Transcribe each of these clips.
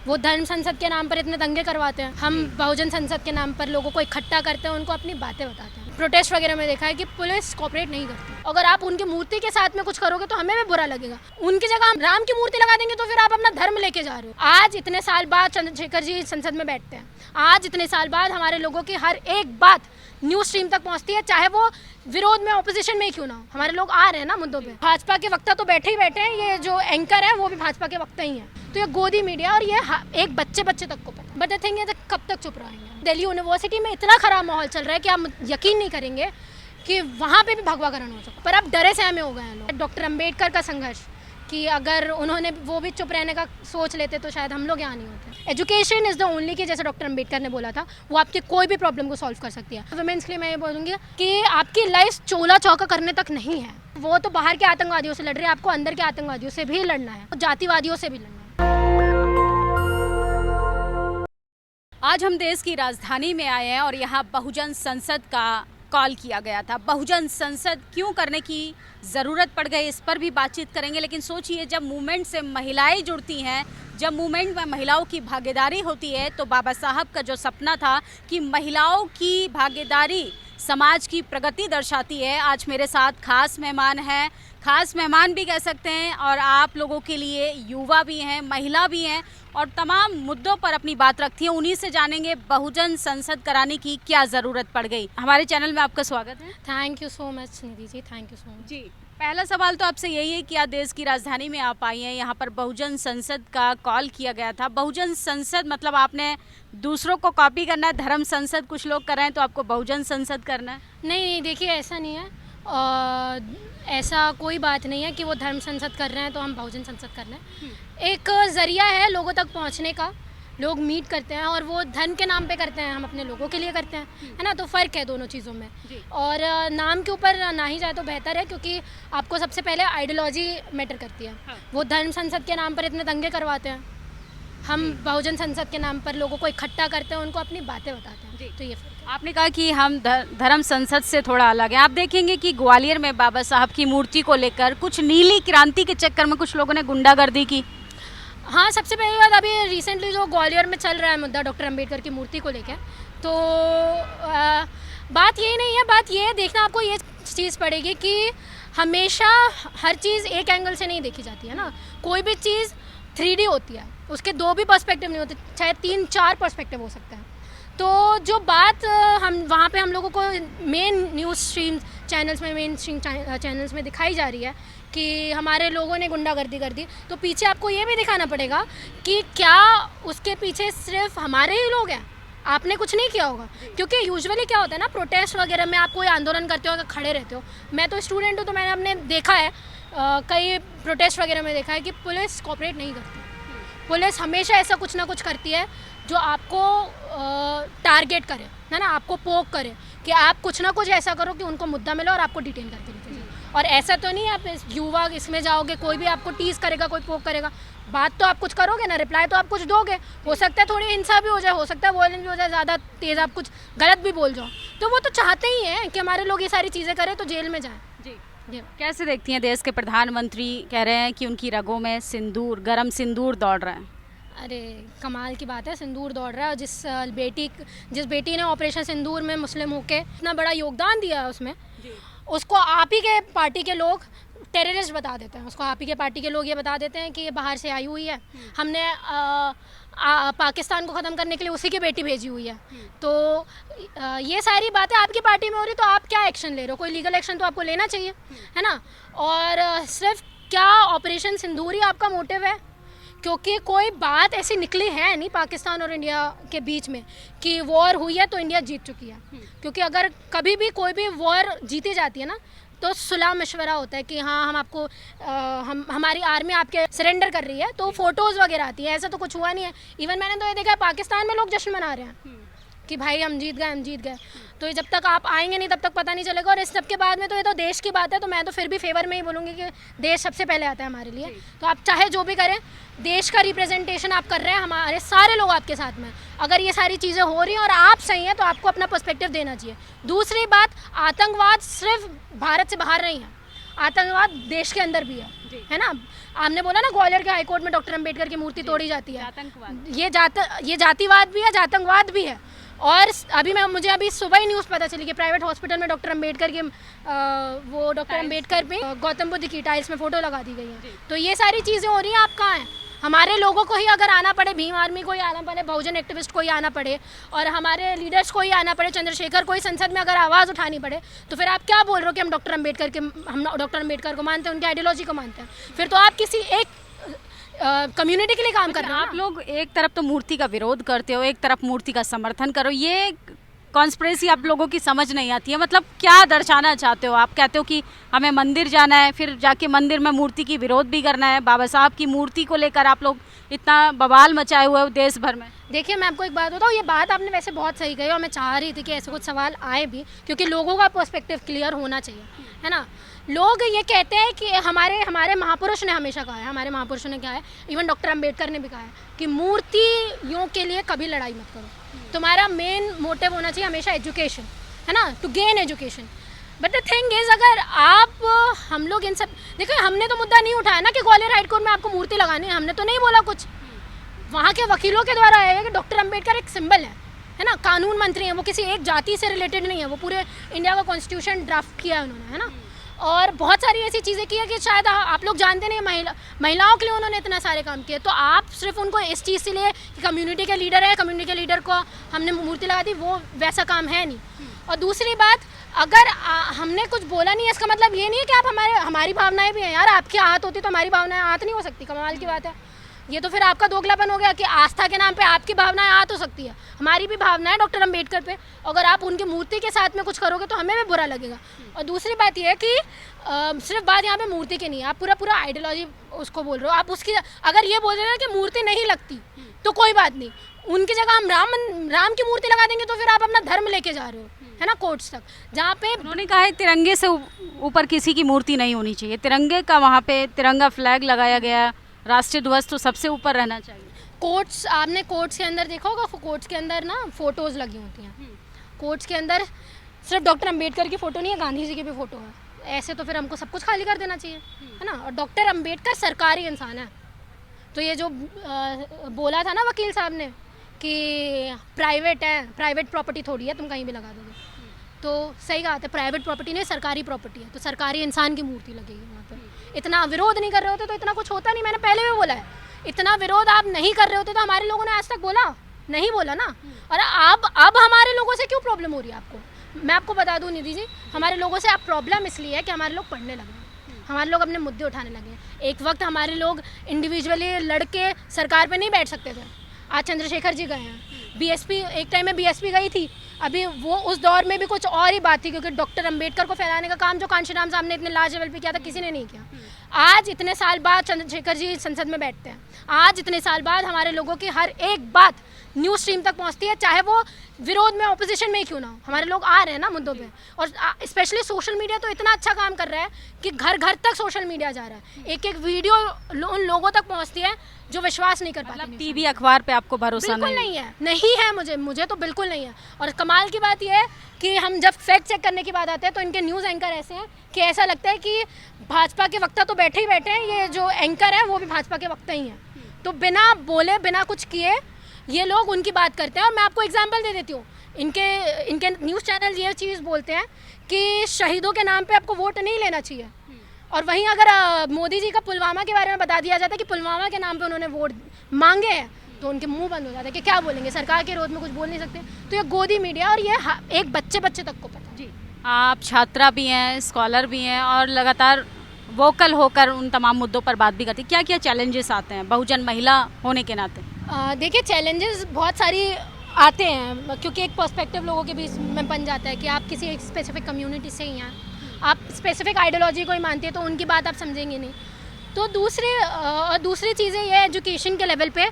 वो धर्म संसद के नाम पर इतने दंगे करवाते हैं, हम बहुजन संसद के नाम पर लोगों को इकट्ठा करते हैं, उनको अपनी बातें बताते हैं। प्रोटेस्ट वगैरह में देखा है कि पुलिस कोऑपरेट नहीं करती। अगर आप उनकी मूर्ति के साथ में कुछ करोगे तो हमें भी बुरा लगेगा। उनकी जगह हम राम की मूर्ति लगा देंगे तो फिर आप अपना धर्म लेके जा रहे हो। आज इतने साल बाद चंद्रशेखर जी संसद में बैठते हैं, आज इतने साल बाद हमारे लोगों की हर एक बात न्यूज स्ट्रीम तक पहुंचती है, चाहे वो विरोध में ऑपोजिशन में ही क्यों ना हो। हमारे लोग आ रहे हैं ना मुद्दों पे। भाजपा के वक्ता तो बैठे ही बैठे हैं, ये जो एंकर है वो भी भाजपा के वक्ता ही हैं। तो ये गोदी मीडिया और ये एक बच्चे तक को पता, बट द थिंग है कब तक चुप रहेंगे। दिल्ली यूनिवर्सिटी में इतना खराब माहौल चल रहा है कि आप यकीन नहीं करेंगे कि वहाँ पे भी भगवाकरण हो चुका, पर अब डरे सहमे हो गए हैं लोग। डॉक्टर अम्बेडकर का संघर्ष कि अगर उन्होंने वो भी चुप रहने का सोच लेते तो शायद हम लोग यहाँ नहीं होते। एजुकेशन इज़ द ओनली की, जैसे डॉक्टर अम्बेडकर ने बोला था, वो आपकी कोई भी प्रॉब्लम को सॉल्व कर सकती है। वुमेन्स के लिए मैं ये बोलूँगी कि आपकी लाइफ चोला चौका करने तक नहीं है। वो तो बाहर के आतंकवादियों से लड़ रही है, आपको अंदर के आतंकवादियों से भी लड़ना है, जातिवादियों से भी लड़ना है। आज हम देश की राजधानी में आए हैं और यहाँ बहुजन संसद का कॉल किया गया था। बहुजन संसद क्यों करने की ज़रूरत पड़ गई, इस पर भी बातचीत करेंगे। लेकिन सोचिए, जब मूवमेंट से महिलाएं जुड़ती हैं, जब मूवमेंट में महिलाओं की भागीदारी होती है, तो बाबा साहब का जो सपना था कि महिलाओं की भागीदारी समाज की प्रगति दर्शाती है। आज मेरे साथ खास मेहमान हैं, खास मेहमान भी कह सकते हैं, और आप लोगों के लिए युवा भी हैं, महिला भी हैं, और तमाम मुद्दों पर अपनी बात रखती हैं। उन्हीं से जानेंगे बहुजन संसद कराने की क्या ज़रूरत पड़ गई। हमारे चैनल में आपका स्वागत है। Thank you so much Nidhi ji, thank you so much. जी, पहला सवाल तो आपसे यही है कि आज देश की राजधानी में आप आई हैं, यहाँ पर बहुजन संसद का कॉल किया गया था। बहुजन संसद मतलब आपने दूसरों को कॉपी करना है, धर्म संसद कुछ लोग कर रहे हैं तो आपको बहुजन संसद करना है? नहीं, देखिए ऐसा नहीं है, ऐसा कोई बात नहीं है कि वो धर्म संसद कर रहे हैं तो हम बहुजन संसद कर रहे हैं। एक ज़रिया है लोगों तक पहुंचने का, लोग मीट करते हैं और वो धर्म के नाम पे करते हैं, हम अपने लोगों के लिए करते हैं, है ना। तो फ़र्क है दोनों चीज़ों में, और नाम के ऊपर ना ही जाए तो बेहतर है, क्योंकि आपको सबसे पहले आइडियोलॉजी मैटर करती है। वो धर्म संसद के नाम पर इतने दंगे करवाते हैं, हम बहुजन संसद के नाम पर लोगों को इकट्ठा करते हैं, उनको अपनी बातें बताते हैं। तो ये आपने कहा कि हम धर्म संसद से थोड़ा अलग है। आप देखेंगे कि ग्वालियर में बाबा साहब की मूर्ति को लेकर कुछ नीली क्रांति के चक्कर में कुछ लोगों ने गुंडागर्दी की। हाँ, सबसे पहली बात, अभी रिसेंटली जो ग्वालियर में चल रहा है मुद्दा डॉक्टर अम्बेडकर की मूर्ति को लेकर, तो बात यही नहीं है, बात ये देखना आपको ये चीज़ पड़ेगी कि हमेशा हर चीज़ एक एंगल से नहीं देखी जाती है ना। कोई भी चीज़ 3D होती है, उसके दो भी पर्सपेक्टिव नहीं होते, चाहे 3-4 पर्सपेक्टिव हो सकते हैं। तो जो बात हम वहाँ पे हम लोगों को मेन न्यूज़ स्ट्रीम चैनल्स में, मेन स्ट्रीम चैनल्स में दिखाई जा रही है कि हमारे लोगों ने गुंडागर्दी कर दी, तो पीछे आपको ये भी दिखाना पड़ेगा कि क्या उसके पीछे सिर्फ हमारे ही लोग हैं, आपने कुछ नहीं किया होगा। क्योंकि यूजुअली क्या होता है ना, प्रोटेस्ट वगैरह में आप कोई आंदोलन करते हो, खड़े रहते हो। मैं तो स्टूडेंट हूँ, तो मैंने अपने देखा है, कई प्रोटेस्ट वगैरह में देखा है कि पुलिस कोऑपरेट नहीं करती। पुलिस हमेशा ऐसा कुछ ना कुछ करती है जो आपको टारगेट करे, है ना, आपको पोक करे कि आप कुछ ना कुछ ऐसा करो कि उनको मुद्दा मिले और आपको डिटेन करके लेते जाए। और ऐसा तो नहीं आप युवा इसमें जाओगे, कोई भी आपको टीज करेगा, कोई पोक करेगा, बात तो आप कुछ करोगे ना, रिप्लाई तो आप कुछ दोगे। हो सकता है थोड़ी हिंसा भी हो जाए, हो सकता है वॉयलेंस भी हो जाए, ज़्यादा तेज़ आप कुछ गलत भी बोल जाओ, तो वो तो चाहते ही हैं कि हमारे लोग ये सारी चीज़ें करें तो जेल में जाएँ। जी, कैसे देखती हैं, देश के प्रधानमंत्री कह रहे हैं कि उनकी रगों में सिंदूर, गरम सिंदूर दौड़ रहा है। अरे कमाल की बात है, सिंदूर दौड़ रहा है। जिस बेटी ने ऑपरेशन सिंदूर में मुस्लिम होके इतना बड़ा योगदान दिया है उसमें, उसको आप ही के पार्टी के लोग टेररिस्ट बता देते हैं। उसको आप ही के पार्टी के लोग ये बता देते हैं कि ये बाहर से आई हुई है, हमने पाकिस्तान को ख़त्म करने के लिए उसी की बेटी भेजी हुई है। तो ये सारी बातें आपकी पार्टी में हो रही, तो आप क्या एक्शन ले रहे हो? कोई लीगल एक्शन तो आपको लेना चाहिए, है ना। और सिर्फ क्या ऑपरेशन सिंदूर ही आपका मोटिव है? क्योंकि कोई बात ऐसी निकली है नहीं पाकिस्तान और इंडिया के बीच में कि वॉर हुई है तो इंडिया जीत चुकी है। क्योंकि अगर कभी भी कोई भी वॉर जीती जाती है ना, तो सुलह मशवरा होता है कि हाँ हम आपको हमारी आर्मी आपके सरेंडर कर रही है, तो फोटोज़ वगैरह आती है। ऐसा तो कुछ हुआ नहीं है। इवन मैंने तो ये देखा है पाकिस्तान में लोग जश्न मना रहे हैं कि भाई हम जीत गए, हम जीत गए। तो ये जब तक आप आएंगे नहीं तब तक पता नहीं चलेगा। और इस सब के बाद में तो ये तो देश की बात है, तो मैं तो फिर भी फेवर में ही बोलूँगी कि देश सबसे पहले आता है हमारे लिए। तो आप चाहे जो भी करें, देश का रिप्रेजेंटेशन आप कर रहे हैं, हमारे सारे लोग आपके साथ में। अगर ये सारी चीज़ें हो रही हैं और आप सही हैं तो आपको अपना पर्सपेक्टिव देना चाहिए। दूसरी बात, आतंकवाद सिर्फ भारत से बाहर नहीं है, आतंकवाद देश के अंदर भी है ना। आपने बोला ना ग्वालियर के हाईकोर्ट में डॉक्टर अंबेडकर की मूर्ति तोड़ी जाती है, आतंकवाद, ये जातिवाद भी है, जातंकवाद भी है। और अभी मुझे अभी सुबह ही न्यूज़ पता चली कि प्राइवेट हॉस्पिटल में डॉक्टर अंबेडकर के वो डॉक्टर अंबेडकर में गौतम बुद्ध की टाइल्स में फ़ोटो लगा दी गई है। तो ये सारी चीज़ें हो रही हैं। आप कहाँ हैं? हमारे लोगों को ही अगर आना पड़े, भीम आर्मी को ही आना पड़े, बहुजन एक्टिविस्ट को ही आना पड़े, और हमारे लीडर्स को ही आना पड़े, चंद्रशेखर को ही संसद में अगर आवाज़ उठानी पड़े, तो फिर आप क्या बोल रहे हो कि हम डॉक्टर अंबेडकर को मानते हैं, उनकी आइडियोलॉजी को मानते हैं? फिर तो आप किसी एक कम्युनिटी के लिए काम कर रहे हो। आप लोग एक तरफ तो मूर्ति का विरोध करते हो, एक तरफ मूर्ति का समर्थन करो, ये कॉन्स्पिरेसी आप लोगों की समझ नहीं आती है। मतलब क्या दर्शाना चाहते हो? आप कहते हो कि हमें मंदिर जाना है, फिर जाके मंदिर में मूर्ति की विरोध भी करना है। बाबा साहब की मूर्ति को लेकर आप लोग इतना बवाल मचाए हुए हो देश भर में। देखिए, मैं आपको एक बात बताऊँ, ये बात आपने वैसे बहुत सही कही और मैं चाह रही थी कि ऐसे कुछ सवाल आए भी, क्योंकि लोगों का पर्सपेक्टिव क्लियर होना चाहिए, है ना। लोग ये कहते हैं कि हमारे महापुरुष ने हमेशा कहा है, हमारे महापुरुषों ने कहा है, इवन डॉक्टर अंबेडकर ने भी कहा है कि मूर्तियों के लिए कभी लड़ाई मत करो। तुम्हारा मेन मोटिव होना चाहिए हमेशा एजुकेशन, है ना, to gain education. But the thing is, अगर आप हम लोग इन सब, देखिए हमने तो मुद्दा नहीं उठाया ना कि ग्वालियर हाईकोर्ट में आपको मूर्ति लगानी है, हमने तो नहीं बोला कुछ। वहाँ के वकीलों के द्वारा आया है कि डॉक्टर अंबेडकर एक सिंबल है ना, कानून मंत्री हैं, वो किसी एक जाति से रिलेटेड नहीं है, वो पूरे इंडिया का कॉन्स्टिट्यूशन ड्राफ्ट किया है उन्होंने, है ना। और बहुत सारी ऐसी चीज़ें की है कि शायद आप लोग जानते नहीं, महिलाओं के लिए उन्होंने इतना सारे काम किए। तो आप सिर्फ उनको इस चीज़ से लिए कि कम्युनिटी के लीडर है, कम्युनिटी के लीडर को हमने मूर्ति लगा दी, वो वैसा काम है नहीं। और दूसरी बात, अगर हमने कुछ बोला नहीं है, इसका मतलब ये नहीं है कि आप हमारी भावनाएं भी हैं यार। आपकी आहत होती तो हमारी भावनाएं आहत नहीं हो सकती? कमाल की बात है। ये तो फिर आपका दोगलापन हो गया कि आस्था के नाम पे आपकी भावनाएं आहत हो सकती है। हमारी भी भावना है डॉक्टर अंबेडकर पे, अगर आप उनकी मूर्ति के साथ में कुछ करोगे तो हमें भी बुरा लगेगा। और दूसरी बात ये है कि सिर्फ बात यहाँ पे मूर्ति की नहीं है, आप पूरा आइडियोलॉजी उसको बोल रहे हो। आप उसकी अगर ये बोल रहे हो कि मूर्ति नहीं लगती तो कोई बात नहीं, उनकी जगह हम राम की मूर्ति लगा देंगे, तो फिर आप अपना धर्म लेके जा रहे हो, है ना, कोर्ट्स तक, जहाँ पे उन्होंने कहा है तिरंगे से ऊपर किसी की मूर्ति नहीं होनी चाहिए। तिरंगे का वहाँ पे तिरंगा फ्लैग लगाया गया, राष्ट्रीय ध्वज तो सबसे ऊपर रहना चाहिए। कोर्ट्स, आपने कोर्ट्स के अंदर देखा होगा, कोर्ट्स के अंदर ना फोटोज़ लगी होती हैं। कोर्ट्स के अंदर सिर्फ डॉक्टर अंबेडकर की फ़ोटो नहीं है, गांधी जी की भी फ़ोटो है। ऐसे तो फिर हमको सब कुछ खाली कर देना चाहिए, है ना। और डॉक्टर अंबेडकर सरकारी इंसान है। तो ये जो बोला था ना वकील साहब ने कि प्राइवेट है, प्राइवेट प्रॉपर्टी थोड़ी है, तुम कहीं भी लगा दोगे, तो सही कहा था, प्राइवेट प्रॉपर्टी नहीं, सरकारी प्रॉपर्टी है, तो सरकारी इंसान की मूर्ति लगेगी वहाँ पर। इतना विरोध नहीं कर रहे होते तो इतना कुछ होता नहीं। मैंने पहले भी बोला है, इतना विरोध आप नहीं कर रहे होते तो हमारे लोगों ने आज तक नहीं बोला ना। और अब हमारे लोगों से क्यों प्रॉब्लम हो रही है आपको? मैं आपको बता दूं निधि जी, हमारे लोगों से आप प्रॉब्लम इसलिए है कि हमारे लोग पढ़ने लगे हैं, हमारे लोग अपने मुद्दे उठाने लगे हैं। एक वक्त हमारे लोग इंडिविजुअली लड़के सरकार पे नहीं बैठ सकते थे, आज चंद्रशेखर जी गए हैं। बीएसपी, एक टाइम में बीएसपी गई थी, अभी वो उस दौर में भी कुछ और ही बात थी, क्योंकि डॉक्टर अंबेडकर को फैलाने का काम जो कांशीराम साहब ने इतने लार्ज लेवल पे किया था, किसी ने नहीं किया। आज इतने साल बाद चंद्रशेखर जी संसद में बैठते हैं, आज इतने साल बाद हमारे लोगों की हर एक बात न्यूज़ स्ट्रीम तक पहुंचती है, चाहे वो विरोध में, ऑपोजिशन में ही क्यों ना हो। हमारे लोग आ रहे हैं ना मुद्दों पे, और स्पेशली सोशल मीडिया तो इतना अच्छा काम कर रहा है कि घर घर तक सोशल मीडिया जा रहा है, एक एक वीडियो उन लोगों तक पहुंचती है जो विश्वास नहीं कर पाते। मतलब टीवी अखबार पे आपको भरोसा नहीं है? नहीं है, मुझे तो बिल्कुल नहीं है। और कमाल की बात यह है कि हम जब फैक्ट चेक करने की बात आते हैं तो इनके न्यूज़ एंकर ऐसे हैं कि ऐसा लगता है कि भाजपा के वक्ता तो बैठे ही बैठे हैं, ये जो एंकर है वो भी भाजपा के वक्ता ही हैं। तो बिना बोले, बिना कुछ किए ये लोग उनकी बात करते हैं। और मैं आपको एग्जांपल दे देती हूँ, इनके न्यूज़ चैनल ये चीज़ बोलते हैं कि शहीदों के नाम पे आपको वोट नहीं लेना चाहिए, और वहीं अगर मोदी जी का पुलवामा के बारे में बता दिया जाता है कि पुलवामा के नाम पे उन्होंने वोट मांगे हैं, तो उनके मुंह बंद हो जाते हैं कि क्या बोलेंगे, सरकार के विरोध में कुछ बोल नहीं सकते। तो ये गोदी मीडिया, और ये एक बच्चे तक को पता। जी, आप छात्रा भी हैं, स्कॉलर भी हैं, और लगातार वोकल होकर उन तमाम मुद्दों पर बात भी करती हैं। क्या क्या चैलेंजेस आते हैं बहुजन महिला होने के नाते? देखिए, चैलेंजेस बहुत सारी आते हैं, क्योंकि एक पर्सपेक्टिव लोगों के बीच में बन जाता है कि आप किसी एक स्पेसिफिक कम्युनिटी से ही हैं, आप स्पेसिफिक आइडियोलॉजी को ही मानती है, तो उनकी बात आप समझेंगे नहीं। तो दूसरी चीज़ें ये एजुकेशन के लेवल पे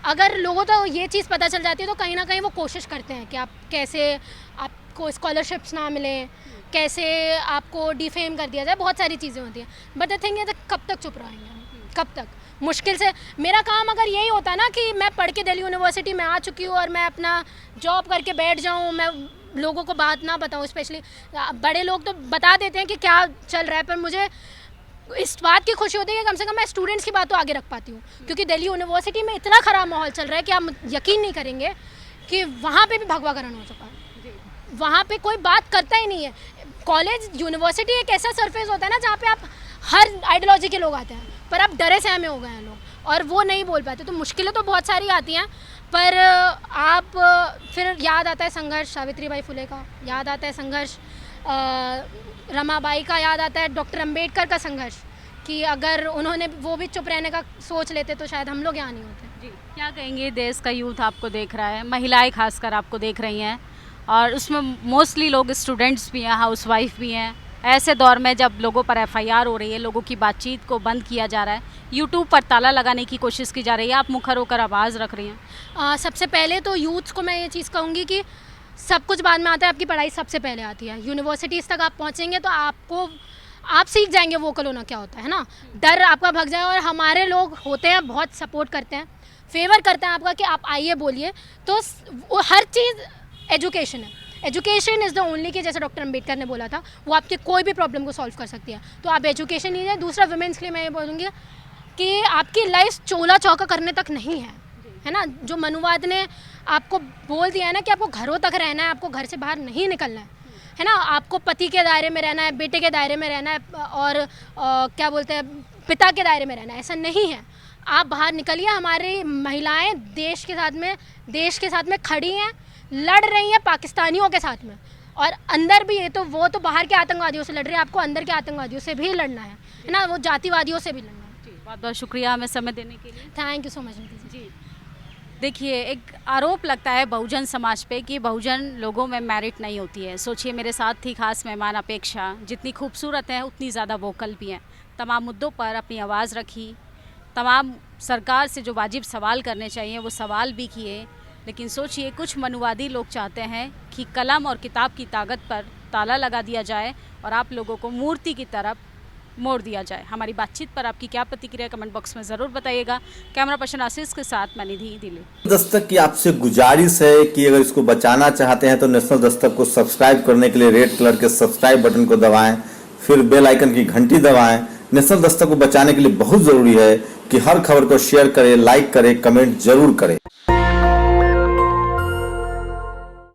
अगर लोगों को ये चीज़ पता चल जाती है तो कहीं ना कहीं वो कोशिश करते हैं कि आप कैसे, आपको स्कॉलरशिप्स ना मिलें, कैसे आपको डिफेम कर दिया जाए, बहुत सारी चीज़ें होती हैं। बट द थिंग है, कब तक चुप रहेंगे हम? कब तक? मुश्किल से मेरा काम अगर यही होता ना कि मैं पढ़ के दिल्ली यूनिवर्सिटी में आ चुकी हूँ और मैं अपना जॉब करके बैठ जाऊँ, मैं लोगों को बात ना बताऊं, स्पेशली बड़े लोग तो बता देते हैं कि क्या चल रहा है, पर मुझे इस बात की खुशी होती है कि कम से कम मैं स्टूडेंट्स की बात तो आगे रख पाती हूँ, क्योंकि दिल्ली यूनिवर्सिटी में इतना ख़राब माहौल चल रहा है कि आप यकीन नहीं करेंगे कि वहाँ पे भी भगवाकरण हो चुका है। वहाँ पे कोई बात करता ही नहीं है। कॉलेज यूनिवर्सिटी एक ऐसा सरफेस होता है ना जहाँ पे आप हर आइडियोलॉजी के लोग आते हैं, पर अब डरे सहमे हो गए हैं लोग और वो नहीं बोल पाते। तो मुश्किलें तो बहुत सारी आती हैं, पर आप फिर याद आता है संघर्ष सावित्रीबाई फुले का, याद आता है संघर्ष रमाबाई का, याद आता है डॉक्टर अंबेडकर का संघर्ष, कि अगर उन्होंने वो भी चुप रहने का सोच लेते तो शायद हम लोग यहाँ नहीं होते। जी, क्या कहेंगे, देश का यूथ आपको देख रहा है, महिलाएं खासकर आपको देख रही हैं, और उसमें मोस्टली लोग स्टूडेंट्स भी हैं, हाउसवाइफ भी हैं। ऐसे दौर में जब लोगों पर एफआईआर हो रही है, लोगों की बातचीत को बंद किया जा रहा है, यूट्यूब पर ताला लगाने की कोशिश की जा रही है, आप मुखर होकर आवाज़ रख रही हैं। सबसे पहले तो यूथ को मैं ये चीज़ कहूँगी कि सब कुछ बाद में आता है, आपकी पढ़ाई सबसे पहले आती है। यूनिवर्सिटीज़ तक आप पहुँचेंगे तो आप सीख जाएंगे वोकल होना क्या होता है ना, डर आपका भाग जाए। और हमारे लोग होते हैं बहुत सपोर्ट करते हैं, फेवर करते हैं आपका कि आप आइए बोलिए। तो वो हर चीज़ एजुकेशन है, एजुकेशन इज़ द ओनली, कि जैसे डॉक्टर अंबेडकर ने बोला था, वो आपके कोई भी प्रॉब्लम को सॉल्व कर सकती है। तो आप एजुकेशन लीजिए। दूसरा, वुमेन्स के लिए मैं ये बोलूँगी कि आपकी लाइफ चोला चौका करने तक नहीं है ना। जो मनुवाद ने आपको बोल दिया है ना कि आपको घरों तक रहना है, आपको घर से बाहर नहीं निकलना है ना, आपको पति के दायरे में रहना है, बेटे के दायरे में रहना है, और क्या बोलते हैं, पिता के दायरे में रहना है, ऐसा नहीं है। आप बाहर निकलिए। हमारी महिलाएं देश के साथ में खड़ी हैं, लड़ रही हैं पाकिस्तानियों के साथ में, और अंदर भी। ये तो वो तो बाहर के आतंकवादियों से लड़ रही है, आपको अंदर के आतंकवादियों से भी लड़ना है ना, वो जातिवादियों से भी लड़ना है। बहुत बहुत शुक्रिया हमें समय देने के लिए। थैंक यू सो मच जी। देखिए, एक आरोप लगता है बहुजन समाज पे कि बहुजन लोगों में मेरिट नहीं होती है। सोचिए, मेरे साथ थी खास मेहमान अपेक्षा, जितनी खूबसूरत है उतनी ज़्यादा वोकल भी हैं। तमाम मुद्दों पर अपनी आवाज़ रखी, तमाम सरकार से जो वाजिब सवाल करने चाहिए वो सवाल भी किए। लेकिन सोचिए, कुछ मनुवादी लोग चाहते हैं कि कलम और किताब की ताकत पर ताला लगा दिया जाए और आप लोगों को मूर्ति की तरफ मोड़ दिया जाए। हमारी बातचीत पर आपकी क्या प्रतिक्रिया, कमेंट बॉक्स में ज़रूर बताइएगा। कैमरा पर्सन आशीष के साथ मैं निधि, दिल्ली। दस्तक की आपसे गुजारिश है कि अगर इसको बचाना चाहते हैं तो नेशनल दस्तक को सब्सक्राइब करने के लिए रेड कलर के सब्सक्राइब बटन को दबाएं, फिर बेल आइकन की घंटी दबाएं। नेशनल दस्तक को बचाने के लिए बहुत ज़रूरी है कि हर खबर को शेयर करें, लाइक करें, कमेंट जरूर करें।